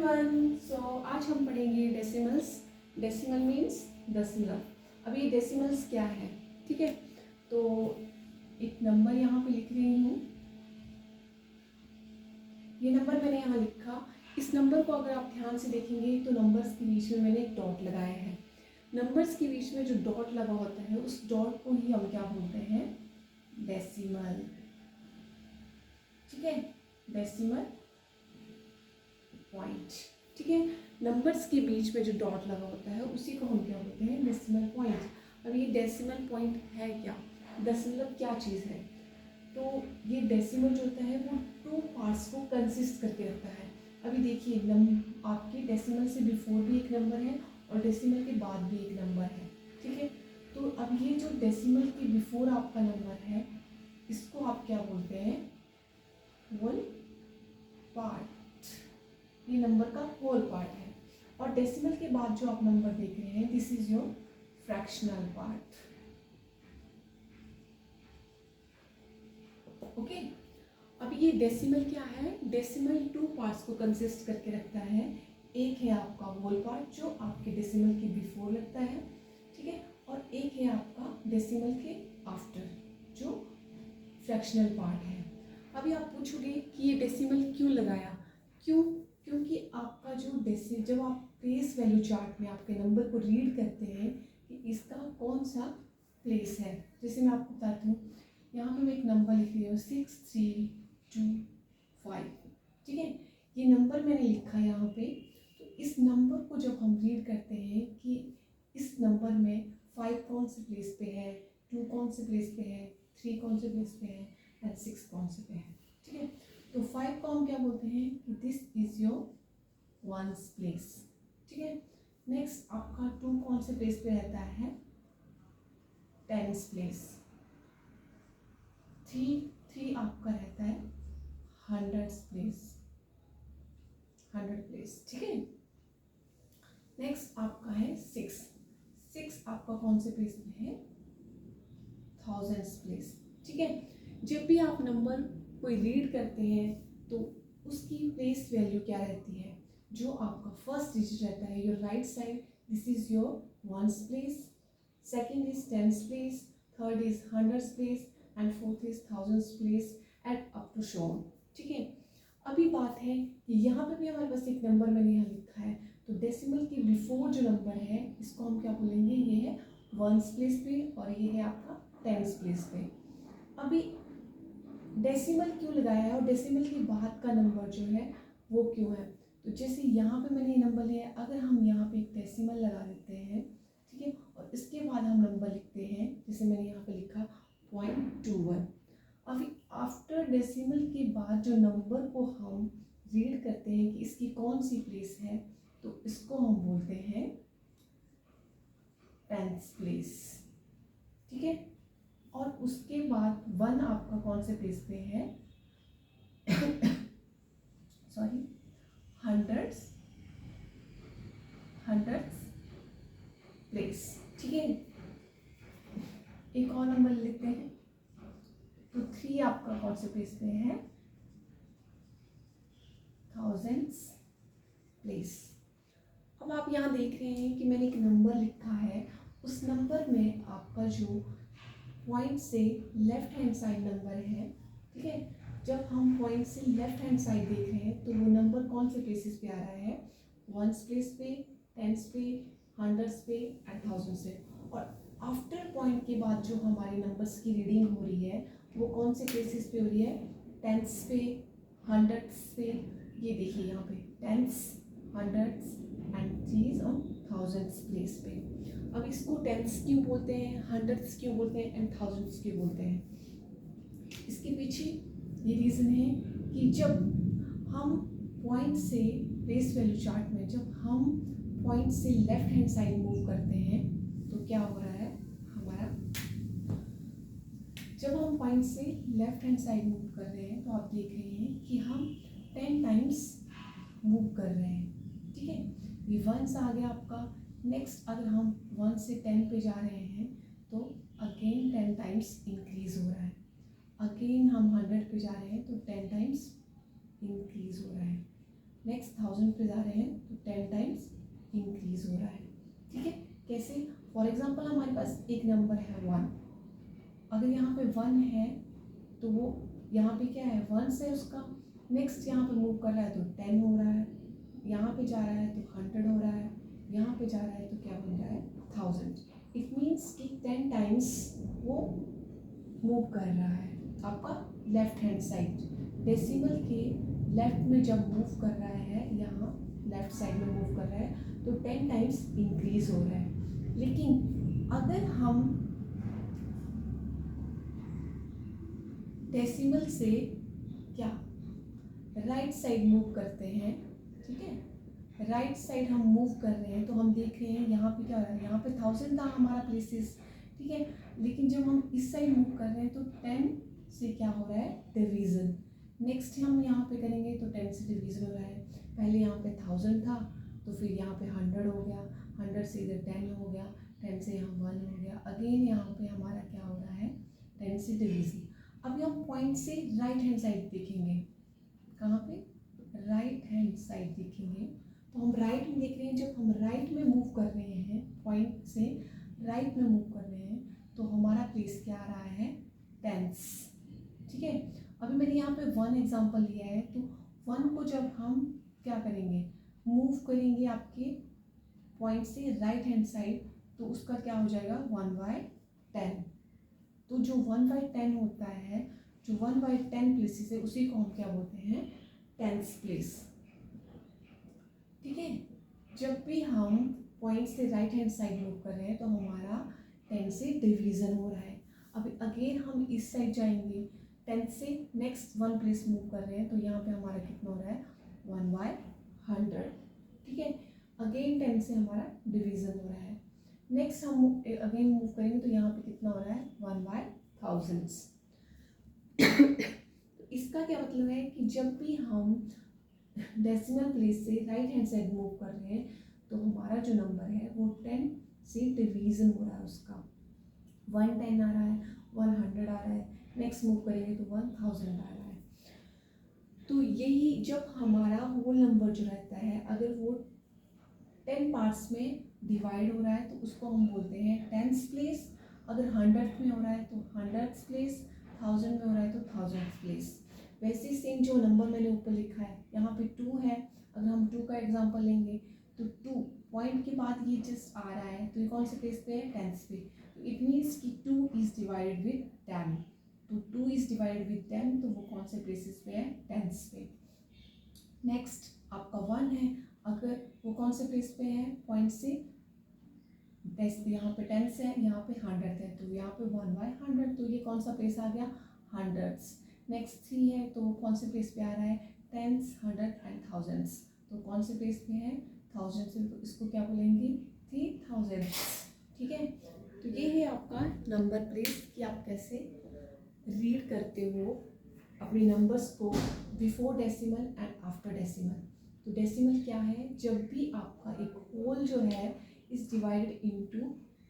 Everyone, आज हम पढ़ेंगे डेसिमल्स। डेसिमल मीन्स दशमलव। अब ये डेसिमल्स क्या है, ठीक है। तो एक नंबर यहाँ पे लिख रही हूँ। ये नंबर मैंने यहाँ लिखा। इस नंबर को अगर आप ध्यान से देखेंगे तो नंबर्स के बीच में मैंने एक डॉट लगाया है। नंबर्स के बीच में जो डॉट लगा होता है उस डॉट को ही हम क्या बोलते हैं, डेसिमल। ठीक है, डेसिमल पॉइंट। ठीक है, नंबर्स के बीच में जो डॉट लगा होता है उसी को हम क्या बोलते हैं, डेसिमल पॉइंट। अब ये डेसिमल पॉइंट है क्या, दशमलव क्या चीज़ है। तो ये डेसिमल जो होता है वो 2 पार्ट्स को कंसिस्ट करके रखता है। अभी देखिए, आपके डेसिमल से बिफोर भी एक नंबर है और डेसिमल के बाद भी एक नंबर है। ठीक है, तो अब ये जो डेसिमल के बिफोर आपका नंबर है इसको आप क्या बोलते हैं, होल पार्ट। ये नंबर का होल पार्ट है। और डेसिमल के बाद जो आप नंबर देख रहे हैं, this is your fractional part. Okay, अब ये डेसिमल क्या है, डेसिमल 2 पार्ट्स को कंसिस्ट करके रखता है। एक है आपका होल पार्ट जो आपके डेसिमल के बिफोर लगता है, ठीक है, और एक है आपका डेसिमल के आफ्टर जो फ्रैक्शनल पार्ट है। अभी आप पूछोगे कि ये डेसिमल क्यों लगाया, क्योंकि आपका जो जब आप प्लेस वैल्यू चार्ट में आपके नंबर को रीड करते हैं कि इसका कौन सा प्लेस है। जैसे मैं आपको बताती हूँ, यहाँ पे मैं एक नंबर लिख रही हूँ 6325। ठीक है, ये नंबर मैंने लिखा है यहाँ पे। तो इस नंबर को जब हम रीड करते हैं कि इस नंबर में 5 कौन से प्लेस पे है, 2 कौन से प्लेस पे है, 3 कौन से प्लेस पे है एंड 6 कौन से पे है। ठीक है, तो 5 को हम क्या बोलते हैं कि this is your ones place. ठीक है, नेक्स्ट आपका 2 कौन से प्लेस पे रहता है, टेंस प्लेस। 3 आपका रहता है हंड्रेड्स प्लेस, 100 प्लेस। ठीक है, नेक्स्ट आपका है 6 आपका कौन से प्लेस पे है, थाउजेंड्स प्लेस। ठीक है, जब भी आप नंबर कोई रीड करते हैं तो उसकी प्लेस वैल्यू क्या रहती है, जो आपका फर्स्ट डिजिट रहता है your right side, this is your ones place, second is tens place, third is hundreds place and fourth is thousands place at up to shown. ठीक है, अभी बात है कि यहाँ पे भी हमारे पास एक नंबर मैंने यहाँ लिखा है, तो डेसिमल के बिफोर जो नंबर है इसको हम क्या बोलेंगे, ये है वंस प्लेस पे और ये है आपका टेंस प्लेस पे। अभी डेसिमल क्यों लगाया है और डेसिमल के बाद का नंबर जो है वो क्यों है। तो जैसे यहाँ पे मैंने ये नंबर लिया है, अगर हम यहाँ पे एक डेसिमल लगा देते हैं, ठीक है, और इसके बाद हम नंबर लिखते हैं, जैसे मैंने यहाँ पे लिखा 0.21। अभी आफ्टर डेसिमल के बाद जो नंबर को हम रीड करते हैं कि इसकी कौन सी प्लेस है, तो इसको हम बोलते हैं टेंस प्लेस। ठीक है, और उसके बाद 1 आपका कौन से प्लेस पे है, सॉरी, हंड्रेड्स प्लेस। ठीक है, एक और नंबर लेते हैं, तो 3 आपका कौन से प्लेस पे है, थाउजेंड्स प्लेस। अब आप यहाँ देख रहे हैं कि मैंने एक नंबर लिखा है, उस नंबर में आपका जो पॉइंट से लेफ्ट हैंड साइड नंबर है, ठीक है, जब हम पॉइंट से लेफ्ट हैंड साइड देख रहे हैं तो वो नंबर कौन से प्लेसेस पे आ रहा है, वंस प्लेस पे, टेंस पे, हंड्रेड्स पे एंड थाउजेंड्स पे। और आफ्टर पॉइंट के बाद जो हमारे नंबर्स की रीडिंग हो रही है वो कौन से प्लेसेस पे हो रही है, टेंस पे, हंड्रेड्स पे। ये देखिए यहाँ पे टेंस, हंड्रेड्स एंड थ्रीज और थाउजेंड्स प्लेस पे। अब इसको टेंस क्यों बोलते हैं, हंड्रेड्स क्यों बोलते हैं एंड थाउजेंड्स क्यों बोलते हैं, इसके पीछे ये रीज़न है कि जब हम पॉइंट से प्लेस वैल्यू चार्ट में जब हम पॉइंट से लेफ्ट हैंड साइड मूव करते हैं तो क्या हो रहा है हमारा, जब हम पॉइंट से लेफ्ट हैंड साइड मूव कर रहे हैं तो आप देख रहे हैं कि हम 10 टाइम्स मूव कर रहे हैं। ठीक है, ये 1 आ गया आपका। नेक्स्ट अगर हम 1 से 10 पे जा रहे हैं तो अगेन 10 टाइम्स इंक्रीज हो रहा है। अगेन हम 100 पे जा रहे हैं तो 10 टाइम्स इंक्रीज हो रहा है। नेक्स्ट 1000 पे जा रहे हैं तो 10 टाइम्स इंक्रीज हो रहा है। ठीक है, कैसे? फॉर एग्जांपल हमारे पास एक नंबर है 1, अगर यहाँ पे 1 है तो वो यहाँ पे क्या है 1 से उसका नेक्स्ट यहाँ पे मूव कर रहा है तो 10 हो रहा है, यहाँ पे जा रहा है तो 100 हो रहा है, यहाँ पे जा रहा है तो क्या बन रहा है 1000। इट मीन्स कि 10 टाइम्स वो मूव कर रहा है आपका लेफ्ट हैंड साइड। डेसिमल के लेफ्ट में जब मूव कर रहा है, यहाँ लेफ्ट साइड में मूव कर रहा है तो 10 टाइम्स इंक्रीज हो रहा है। लेकिन अगर हम डेसिमल से क्या राइट साइड मूव करते हैं, ठीक है, राइट साइड हम मूव कर रहे हैं तो हम देख रहे हैं यहाँ पे क्या हो रहा है, यहाँ पे 1000 था हमारा प्लेसेस, ठीक है, लेकिन जब हम इस साइड मूव कर रहे हैं तो 10 से क्या हो रहा है डिवीज़न। नेक्स्ट हम यहाँ पे करेंगे तो 10 से डिवीज़न हो रहा है। पहले यहाँ पे 1000 था तो फिर यहाँ पे 100 हो गया, 100 से इधर 10 हो गया, 10 से यहाँ 1 हो गया, अगेन यहाँ पे हमारा क्या हो रहा है 10 से डिवीज़न। अभी हम पॉइंट से राइट हैंड साइड देखेंगे, कहाँ पे राइट हैंड साइड देखेंगे तो हम राइट में देख रहे हैं, जब हम राइट में मूव कर रहे हैं पॉइंट से राइट में मूव कर रहे हैं तो हमारा प्लेस क्या आ रहा है टेंस। ठीक है, अभी मैंने यहाँ पे 1 एग्जांपल लिया है तो 1 को जब हम क्या करेंगे मूव करेंगे आपके पॉइंट से राइट हैंड साइड तो उसका क्या हो जाएगा 1/10। तो जो 1/10 होता है, जो 1/10 प्लेसेस है उसी को हम क्या बोलते हैं टेंस प्लेस। ठीक है, जब भी हम पॉइंट से राइट हैंड साइड मूव कर रहे हैं तो हमारा 10 से डिवीज़न हो रहा है। अब अगेन हम इस साइड जाएंगे, 10 से नेक्स्ट 1 प्लेस मूव कर रहे हैं तो यहाँ पे हमारा कितना हो रहा है 1/100। ठीक है, अगेन 10 से हमारा डिवीज़न हो रहा है। नेक्स्ट हम अगेन मूव करेंगे तो यहाँ पे कितना हो रहा है 1/1000। इसका क्या मतलब है कि जब भी हम डेसिमल प्लेस से राइट हैंड साइड मूव कर रहे हैं तो हमारा जो नंबर है वो 10 से डिवीज़न हो रहा है, उसका 110 आ रहा है, 100 आ रहा है, नेक्स्ट मूव करेंगे तो 1000 आ रहा है। तो यही जब हमारा होल नंबर जो रहता है अगर वो 10 पार्ट्स में डिवाइड हो रहा है तो उसको हम बोलते हैं टेंस प्लेस। अगर 100 में हो रहा है तो 100 प्लेस, 1000 में हो रहा है तो 1000 प्लेस। वैसे सेम जो नंबर मैंने ऊपर लिखा है यहाँ पे 2 है, अगर हम 2 का एग्जांपल लेंगे तो 2 पॉइंट के बाद ये जस्ट आ रहा है तो ये कौन से प्लेस पे है टेंस पे। तो इट मीन्स कि 2 इज डिवाइडेड विद 10, तो 2 इज डिवाइडेड विद 10 तो वो कौन से प्लेसेस पे है टेंस पे। नेक्स्ट आपका 1 है, अगर वो कौन से प्लेस पे है पॉइंट से यहाँ पे 10 है, यहाँ पे 100 है तो यहाँ पे 1/100 तो ये कौन सा प्लेस आ गया हंड्रेड्स। नेक्स्ट 3 है तो कौन से प्लेस पे आ रहा है टेंस, 100 एंड थाउजेंड्स, तो कौन से प्लेस पे है 1000 से, तो इसको क्या बोलेंगे 3000। ठीक है, तो ये है आपका नंबर प्लेस कि आप कैसे रीड करते हो अपने नंबर्स को before decimal and after decimal. तो डेसिमल क्या है, जब भी आपका एक होल जो है इज डिवाइडेड इनटू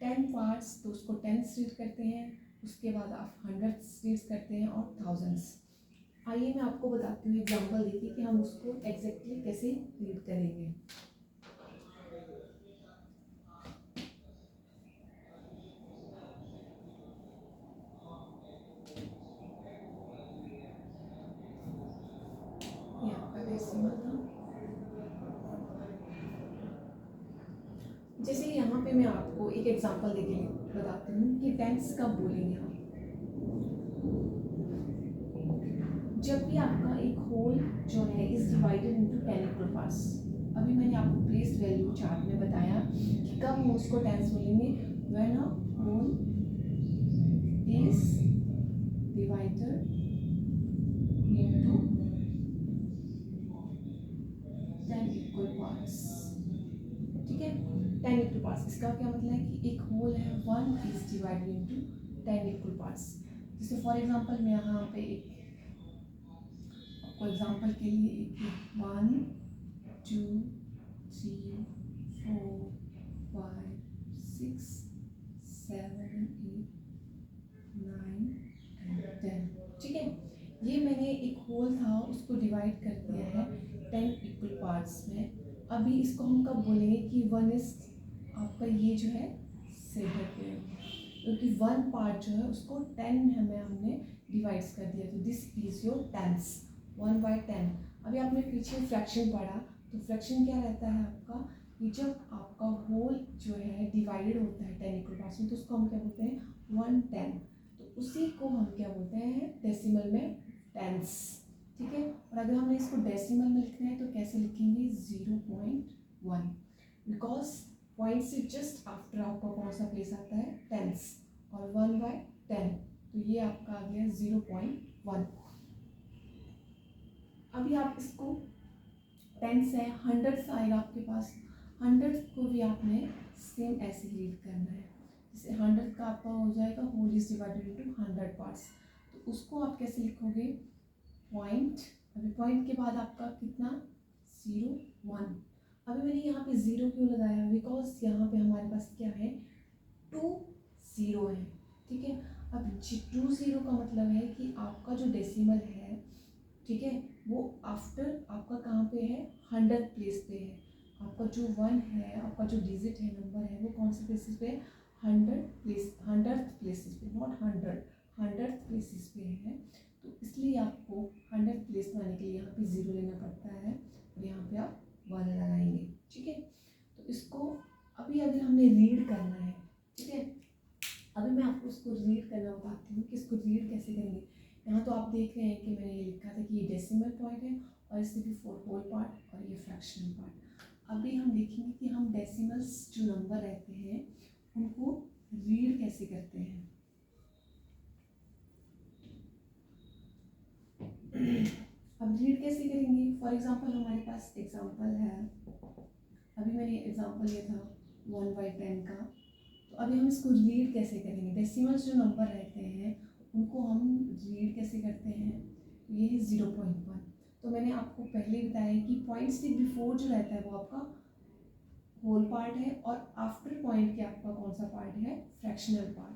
10 पार्ट्स तो उसको टेंस रीड करते हैं, उसके बाद आप हंड्रेड्स रीड करते हैं और थाउजेंड्स। आइए मैं आपको बताती हूँ एग्जांपल देखिए कि हम उसको एग्जैक्टली कैसे रीड करेंगे। ये आपका डेसिमल था। जैसे यहाँ पे मैं आपको एक एग्जांपल देके बताती हूँ कि टेंस कब बोलेंगे हम, जब भी आपका एक होल जो है is divided into 10 equal parts. अभी मैंने आपको प्लेस वैल्यू चार्ट में बताया कि कब हम उसको टेंस बोलेंगे, when a whole is divided into 10 equal parts. ठीक है, 10 इक्वल पार्ट्स, इसका क्या मतलब है कि एक होल है 1 is divided into 10 equal parts. जैसे फॉर एग्जांपल मैं यहाँ पे एक आपको एग्जांपल के लिए एक 1 2 3 4 5 6 7 8 9 एंड 10। ठीक है, ये मैंने एक होल था उसको डिवाइड कर दिया है 10 इक्वल पार्ट्स में। अभी इसको हम कब बोलेंगे कि 1 इज आपका ये जो है सेडेड पेयर, क्योंकि 1 पार्ट जो है उसको 10 हमने डिवाइड्स कर दिया, तो दिस इज योर टेंस, 1/10। अभी आपने पीछे फ्रैक्शन पढ़ा, तो फ्रैक्शन क्या रहता है आपका, कि जब आपका होल जो है डिवाइडेड होता है 10 इक्वल पार्ट्स में, तो उसको हम क्या बोलते हैं 1/10। तो उसी को हम क्या बोलते हैं डेसिमल में टेंस, ठीक है। और अगर हमने इसको डेसिमल में लिखना है तो कैसे लिखेंगे 0.1, बिकॉज पॉइंट से जस्ट आफ्टर आपका कौन सा प्लेस आता है टेंस, और 1/10, तो ये आपका आ गया 0.1। अभी आप इसको टेंस है, हंड्रेड्स आएगा आपके पास, 100 को भी आपने सेम ऐसे ही रीड करना है, जैसे 100 का आपका हो जाएगा whole is divided into 100 parts, तो उसको आप कैसे लिखोगे पॉइंट, अभी पॉइंट के बाद आपका कितना 0.1। अभी मैंने यहाँ पे 0 क्यों लगाया, बिकॉज यहाँ पे हमारे पास क्या है 2 0 है, ठीक है। अब 2 0 का मतलब है कि आपका जो डेसिमल है, ठीक है, वो आफ्टर आपका कहाँ पे है 100 प्लेस पे है। आपका जो 1 है, आपका जो डिजिट है, नंबर है, वो कौन से प्लेसेस पे 100th प्लेसेस पे, नॉट 100th प्लेसेस पे है। तो इसलिए आपको 100 प्लेस में आने के लिए यहाँ पे 0 लेना पड़ता है, और यहाँ पे आप 1 लगाएंगे, ठीक है। तो इसको अभी अगर हमें रीड करना है, ठीक है, अभी मैं आपको इसको रीड करना बताती हूँ कि इसको रीड कैसे करेंगे। यहाँ तो आप देख रहे हैं कि मैंने ये लिखा था कि ये डेसिमल पॉइंट है, और इससे भी 4 होल पार्ट और ये फ्रैक्शनल पार्ट। अभी हम देखेंगे कि हम डेसिमल्स जो नंबर रहते हैं उनको रीड कैसे करते हैं। अब रीड कैसे करेंगे, फॉर एग्जांपल हमारे पास एग्जांपल है, अभी मैंने एग्जांपल लिया था 1/10 का, तो अभी हम इसको रीड कैसे करेंगे। डेसिमल्स जो नंबर रहते हैं उनको हम रीड कैसे करते हैं, तो ये है 0.1। तो मैंने आपको पहले बताया कि पॉइंट से बिफोर जो रहता है वो आपका होल पार्ट है, और आफ्टर पॉइंट के आपका कौन सा पार्ट है फ्रैक्शनल पार्ट,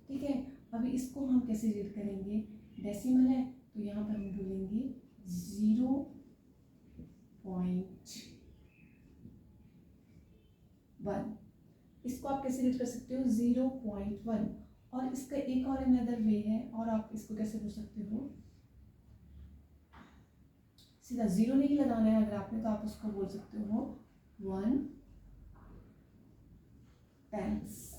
ठीक है। अभी इसको हम कैसे रीड करेंगे, डेसिमल है तो यहाँ पर हम बोलेंगे 0.1। इसको आप कैसे रीड कर सकते हो 0.1, और इसका एक और अनदर वे है, और आप इसको कैसे बोल सकते हो, सीधा 0 नहीं लगाना है अगर आपने, तो आप उसको बोल सकते हो 1/10,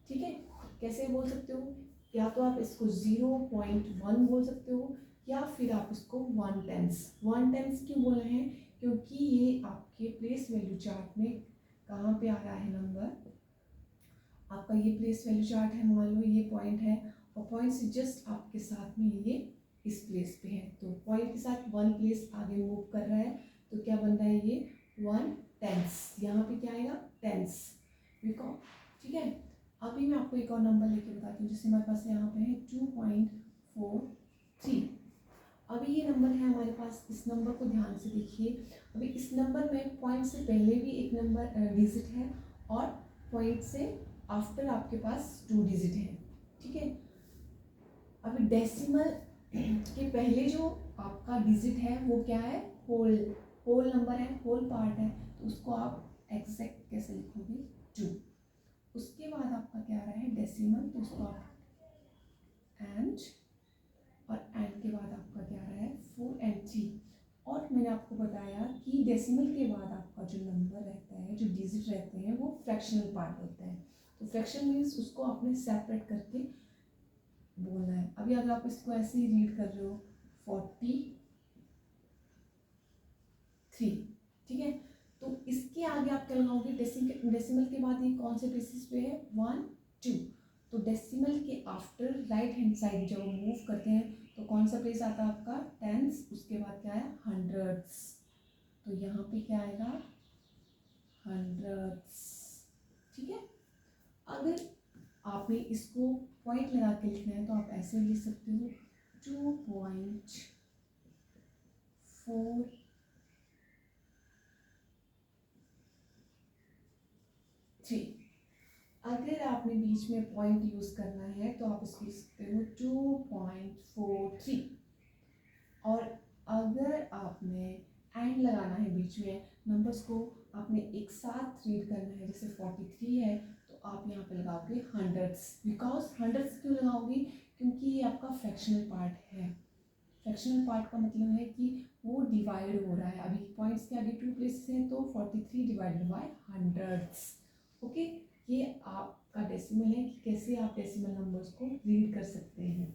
ठीक है। कैसे बोल सकते हो, या तो आप इसको 0.1 बोल सकते हो, या फिर आप इसको 1/10 क्यों बोल रहे हैं, क्योंकि ये आपके प्लेस वैल्यू चार्ट में कहाँ पे आ रहा है नंबर, आपका ये प्लेस वैल्यू चार्ट है, मान लो ये पॉइंट है, और पॉइंट से जस्ट आपके साथ में ये इस प्लेस पे है, तो पॉइंट के साथ 1 प्लेस आगे मूव कर रहा है, तो क्या बन रहा है ये 1/10, यहाँ पे क्या आएगा 10, बिकॉज, ठीक है। अभी मैं आपको एक और नंबर लेके बताती हूँ, जिससे हमारे पास यहाँ पे है 2.43। अभी ये नंबर है हमारे पास, इस नंबर को ध्यान से देखिए। अभी इस नंबर में पॉइंट से पहले भी एक नंबर डिजिट है, और पॉइंट से आफ्टर आपके पास 2 डिजिट है, ठीक है। अभी डेसिमल के पहले जो आपका डिजिट है वो क्या है, होल नंबर है, होल पार्ट है, तो उसको आप एग्जैक्ट कैसे लिखोगे 2। उसके बाद आपका क्या आ रहा है डेसिमल, तो उसको आप एंड, और एंड के बाद आपका क्या आ रहा है 4 and 3। और मैंने आपको बताया कि डेसिमल के बाद आपका जो नंबर रहता है, जो डिजिट रहते हैं, वो फ्रैक्शनल पार्ट होता है, तो फ्रैक्शन मीन्स उसको आपने सेपरेट करके बोलना है। अभी अगर आप इसको ऐसे ही रीड कर रहे हो 43, ठीक है, तो इसके आगे आप क्या लगाओगे, डेसिमल के बाद ये कौन से प्लेसेस पे है 1 2, तो डेसिमल के आफ्टर राइट हैंड साइड जब मूव करते हैं तो कौन सा प्लेस आता है आपका टेंस, उसके बाद क्या है हंड्रेड्स, तो यहाँ पे क्या आएगा हंड्रेड्स, ठीक है। अगर आपने इसको पॉइंट लगा के लिखना है तो आप ऐसे लिख सकते हो 2.43। अगर आपने बीच में पॉइंट यूज़ करना है तो आप इसको लिख सकते हो 2.43, और अगर आपने एंड लगाना है बीच में, नंबर्स को आपने एक साथ रीड करना है। जैसे 43 है तो आप यहाँ पे लगाओगे हंड्रेड्स। बिकॉज हंड्रेड्स क्यों लगाओगे, क्योंकि ये आपका फ्रैक्शनल पार्ट है। फ्रैक्शनल पार्ट का मतलब है कि वो डिवाइड हो रहा है। अभी पॉइंट्स के आगे 2 प्लेसेस हैं तो 43 डिवाइडेड बाय हंड्रेड्स। ओके, ये आपका डेसिमल है कि कैसे आप डेसिमल नंबर्स को रीड कर सकते हैं।